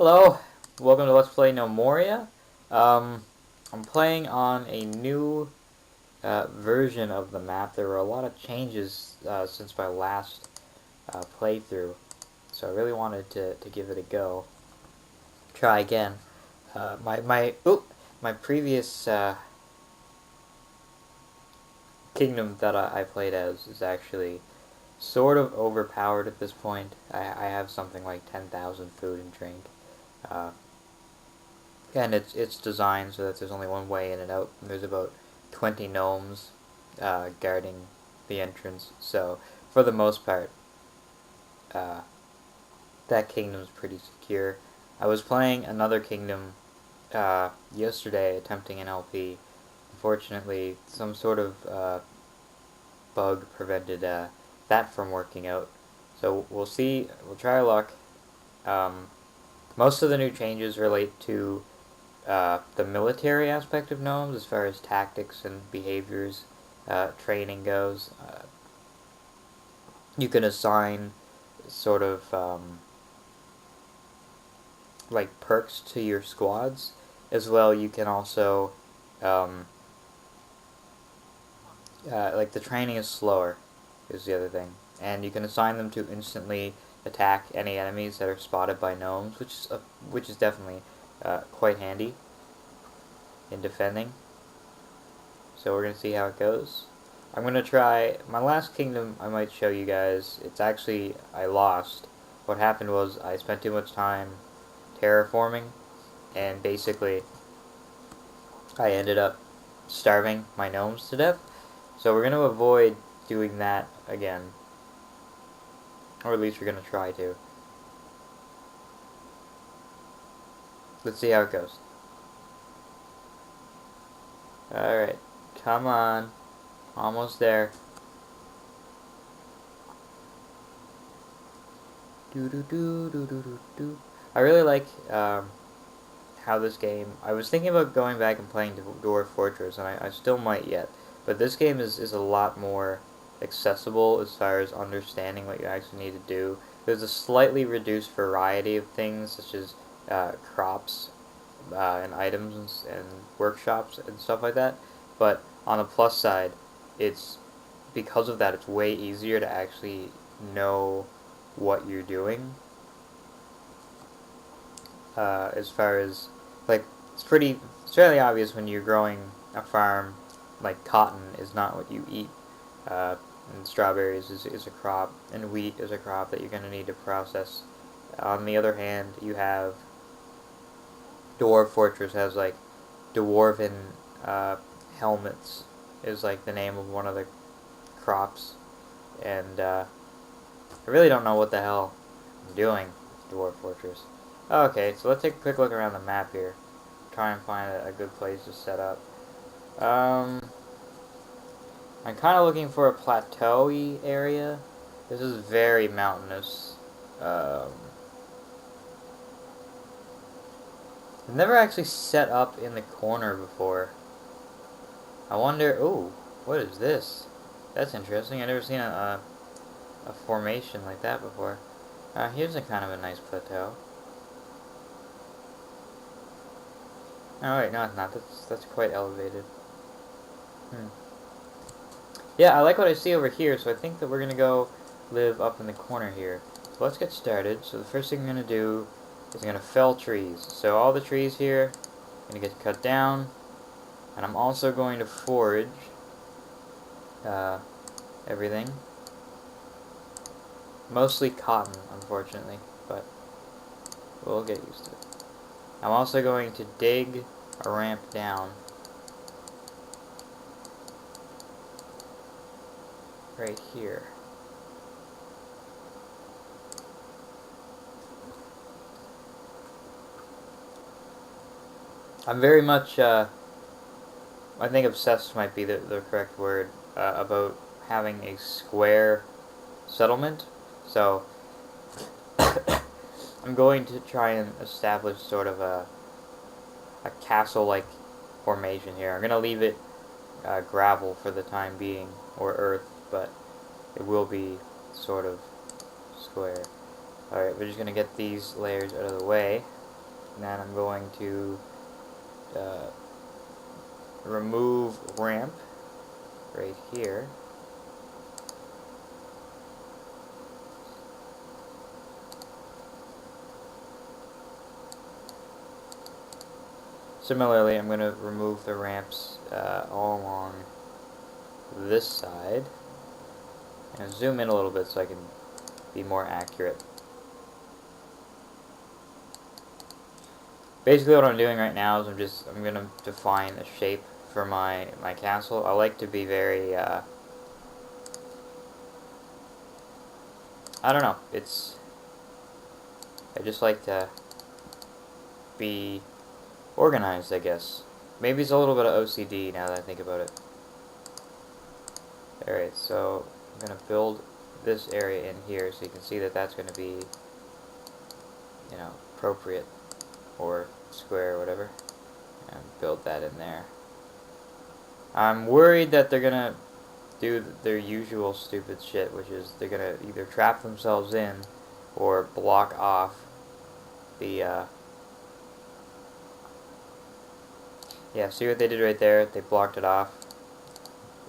Hello, welcome to Let's Play Gnomoria. I'm playing on a new version of the map. There were a lot of changes since my last playthrough, so I really wanted to give it a go. Try again. My previous kingdom that I played as is actually sort of overpowered at this point. I have something like 10,000 food and drink. Uh, And it's designed so that there's only one way in and out. And there's about 20 gnomes guarding the entrance. So for the most part, uh, that kingdom's pretty secure. I was playing another kingdom yesterday, attempting an LP. Unfortunately, some sort of bug prevented that from working out. So we'll see. We'll try our luck. Um, Most of the new changes relate to the military aspect of gnomes, as far as tactics and behaviors, training goes. You can assign sort of like perks to your squads. As well, you can also um, like the training is slower, is the other thing, and you can assign them to instantly attack any enemies that are spotted by gnomes, which is definitely quite handy in defending. So we're going to see how it goes. I'm going to try, my last kingdom I might show you guys, it's actually, I lost. What happened was I spent too much time terraforming, and basically I ended up starving my gnomes to death. So we're going to avoid doing that again. Or at least we're going to try to. Let's see how it goes. Alright, come on. Almost there. I really like how this game... I was thinking about going back and playing Dwarf Fortress, and I still might yet. But this game is a lot more accessible as far as understanding what you actually need to do. There's a slightly reduced variety of things, such as crops and items and workshops and stuff like that. But on the plus side, it's because of that, it's way easier to actually know what you're doing. As far as, like, it's fairly obvious when you're growing a farm, like cotton is not what you eat, and strawberries is a crop, and wheat is a crop that you're going to need to process. On the other hand, you have Dwarf Fortress has, like, dwarven helmets is, like, the name of one of the crops, and I really don't know what the hell I'm doing with Dwarf Fortress. Okay, so let's take a quick look around the map here. Try and find a good place to set up. I'm kind of looking for a plateau-y area. This is very mountainous. I've never actually set up in the corner before. I wonder... Ooh, what is this? That's interesting. I've never seen a formation like that before. Here's a kind of a nice plateau. Oh wait, no it's not. That's quite elevated. Yeah, I like what I see over here, so I think that we're gonna go live up in the corner here. So let's get started. So the first thing I'm gonna do is I'm gonna fell trees. So all the trees here are gonna get cut down, and I'm also going to forage everything. Mostly cotton, unfortunately, but we'll get used to it. I'm also going to dig a ramp down right here. I'm very much, I think obsessed might be the correct word, about having a square settlement. So, I'm going to try and establish sort of a castle-like formation here. I'm going to leave it gravel for the time being, or earth, but it will be sort of square. Alright, we're just going to get these layers out of the way. And then I'm going to remove ramp right here. Similarly, I'm going to remove the ramps all along this side. And zoom in a little bit so I can be more accurate. Basically what I'm doing right now is I'm going to define a shape for my castle. I like to be very, I don't know, I just like to be organized, I guess. Maybe it's a little bit of OCD now that I think about it. Alright, so I'm going to build this area in here so you can see that that's going to be, you know, appropriate, or square or whatever, and build that in there. I'm worried that they're going to do their usual stupid shit, which is they're going to either trap themselves in or block off the, yeah, see what they did right there? They blocked it off.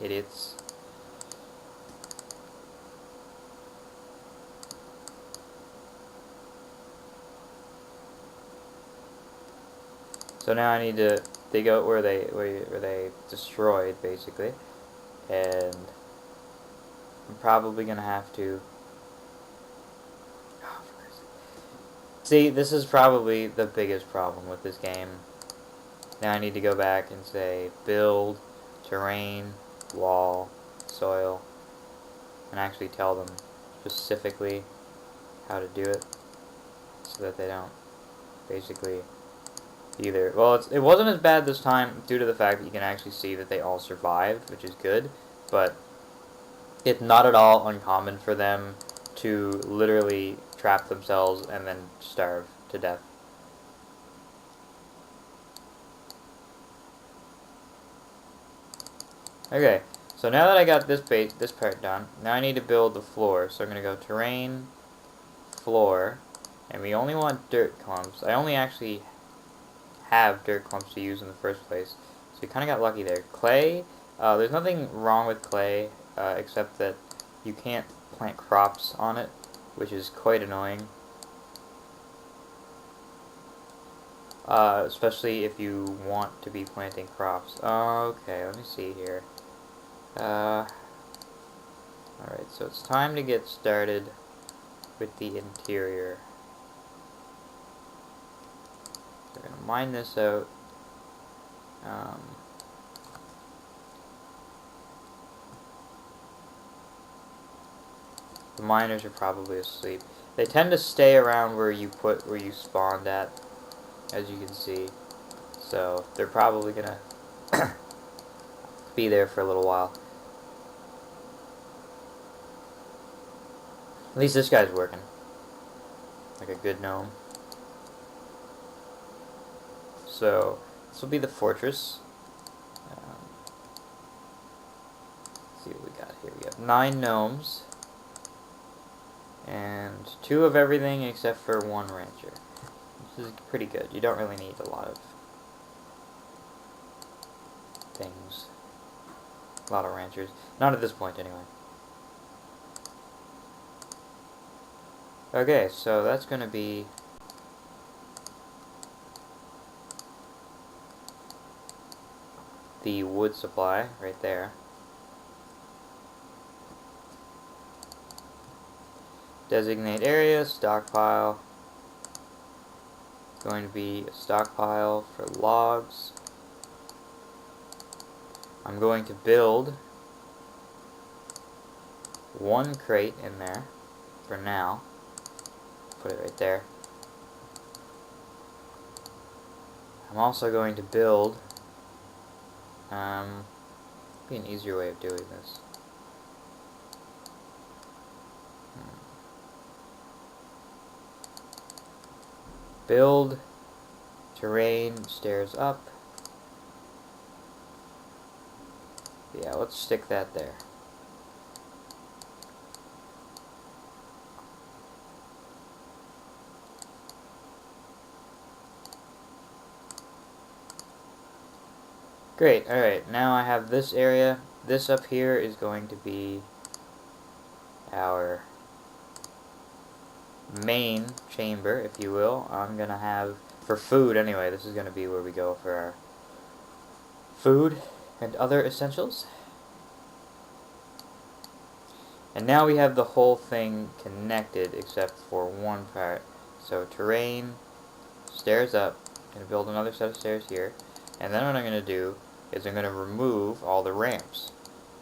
Idiots. So now I need to dig out where they destroyed, basically, and I'm probably gonna have to. See, this is probably the biggest problem with this game. Now I need to go back and say build, terrain, wall, soil, and actually tell them specifically how to do it, so that they don't basically either. Well, it wasn't as bad this time due to the fact that you can actually see that they all survived, which is good, but it's not at all uncommon for them to literally trap themselves and then starve to death. Okay, so now that I got this part done, now I need to build the floor. So I'm going to go terrain, floor, and we only want dirt clumps. I only actually have dirt clumps to use in the first place, so we kind of got lucky there. Clay, there's nothing wrong with clay, except that you can't plant crops on it, which is quite annoying. Especially if you want to be planting crops. Okay, let me see here. Alright, so it's time to get started with the interior. So we're going to mine this out. The miners are probably asleep. They tend to stay around where you spawned at, as you can see. So they're probably gonna be there for a little while. At least this guy's working. Like a good gnome. So this will be the fortress. Let's see what we got here. We have 9 gnomes. And 2 of everything except for 1 rancher. This is pretty good. You don't really need a lot of things. A lot of ranchers. Not at this point, anyway. Okay, so that's going to be the wood supply right there. Designate area, stockpile. It's going to be a stockpile for logs. I'm going to build 1 crate in there for now. Put it right there. I'm also going to build be an easier way of doing this. Build terrain stairs up. Yeah, let's stick that there. Great, alright, now I have this area. This up here is going to be our main chamber, if you will. I'm gonna have, for food anyway, this is gonna be where we go for our food and other essentials. And now we have the whole thing connected except for one part. So terrain, stairs up, I'm going to build another set of stairs here. And then what I'm going to do is I'm going to remove all the ramps.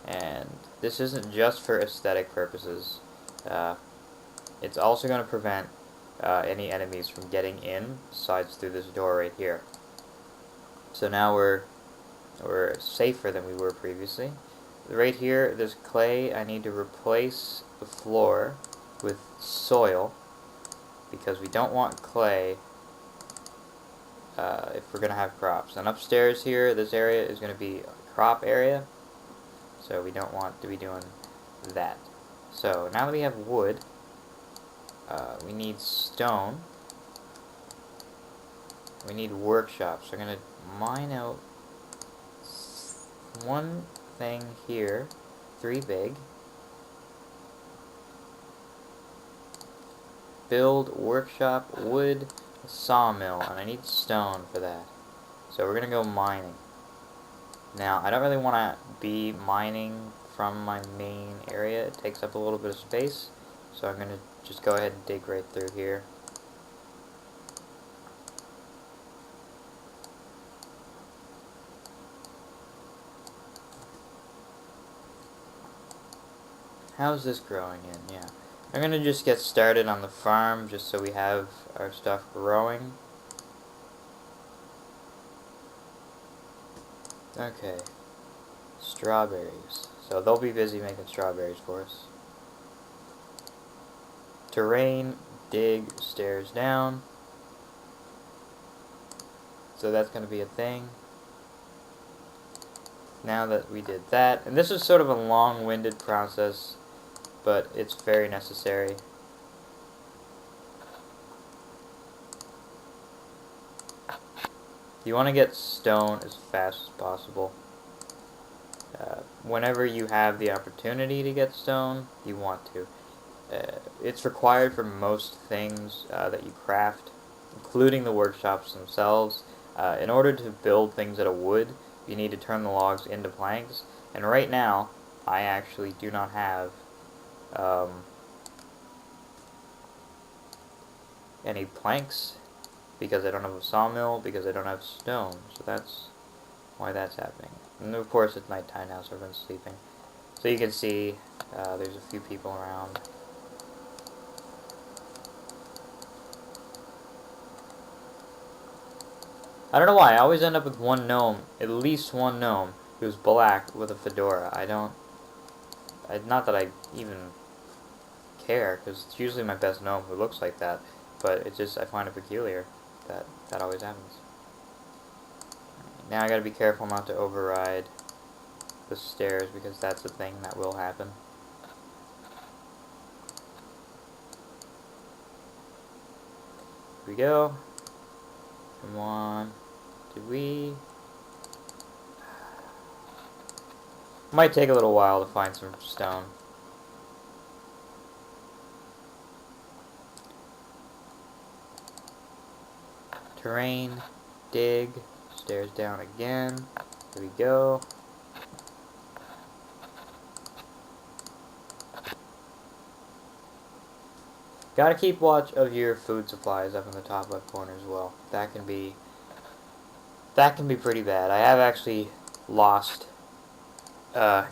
And this isn't just for aesthetic purposes. It's also going to prevent any enemies from getting in besides through this door right here. So now we're safer than we were previously. Right here, there's clay. I need to replace the floor with soil because we don't want clay if we're going to have crops. And upstairs here, this area is going to be a crop area, so we don't want to be doing that. So now that we have wood, we need stone. We need workshops. So I'm going to mine out one thing here, 3 big. Build workshop, wood, sawmill, and I need stone for that. So we're gonna go mining. Now I don't really want to be mining from my main area. It takes up a little bit of space, so I'm gonna just go ahead and dig right through here. How's this growing in? Yeah. I'm going to just get started on the farm just so we have our stuff growing. Okay. Strawberries. So they'll be busy making strawberries for us. Terrain, dig, stairs down. So that's going to be a thing. Now that we did that, and this is sort of a long-winded process, but it's very necessary. You want to get stone as fast as possible. Whenever you have the opportunity to get stone, you want to. It's required for most things that you craft, including the workshops themselves. In order to build things out of wood, you need to turn the logs into planks, and right now, I actually do not have any planks because I don't have a sawmill, because I don't have stone. So that's why that's happening. And of course it's nighttime now, so everyone's sleeping. So you can see there's a few people around. I don't know why, I always end up with one gnome, at least one gnome, who's black with a fedora. Not that I even care, because it's usually my best gnome who looks like that, but it's just, I find it peculiar that that always happens. Now I gotta be careful not to override the stairs, because that's a thing that will happen. Here we go. Come on. Did we... Might take a little while to find some stone. Terrain, dig, stairs down again. There we go. Gotta keep watch of your food supplies up in the top left corner as well. That can be pretty bad. I have actually lost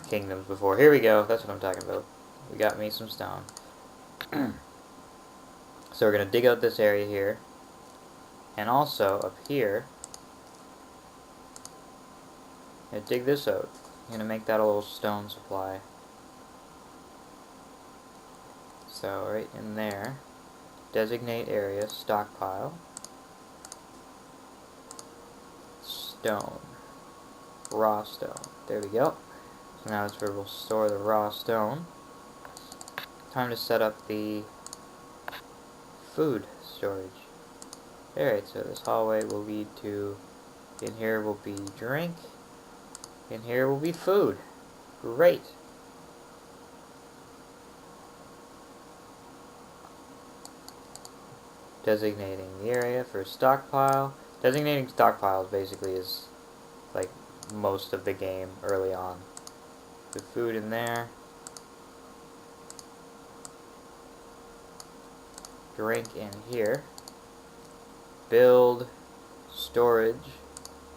kingdoms before. Here we go. That's what I'm talking about. We got me some stone. So we're gonna dig out this area here. And also, up here, I'm gonna dig this out. I'm gonna make that a little stone supply. So, right in there, designate area, stockpile, stone, raw stone. There we go. So now that's where we'll store the raw stone. Time to set up the food storage. Alright, so this hallway will lead to, in here will be drink, In here will be food. Great. Designating the area for stockpile. Designating stockpiles basically is like most of the game early on. Put food in there. Drink in here. Build storage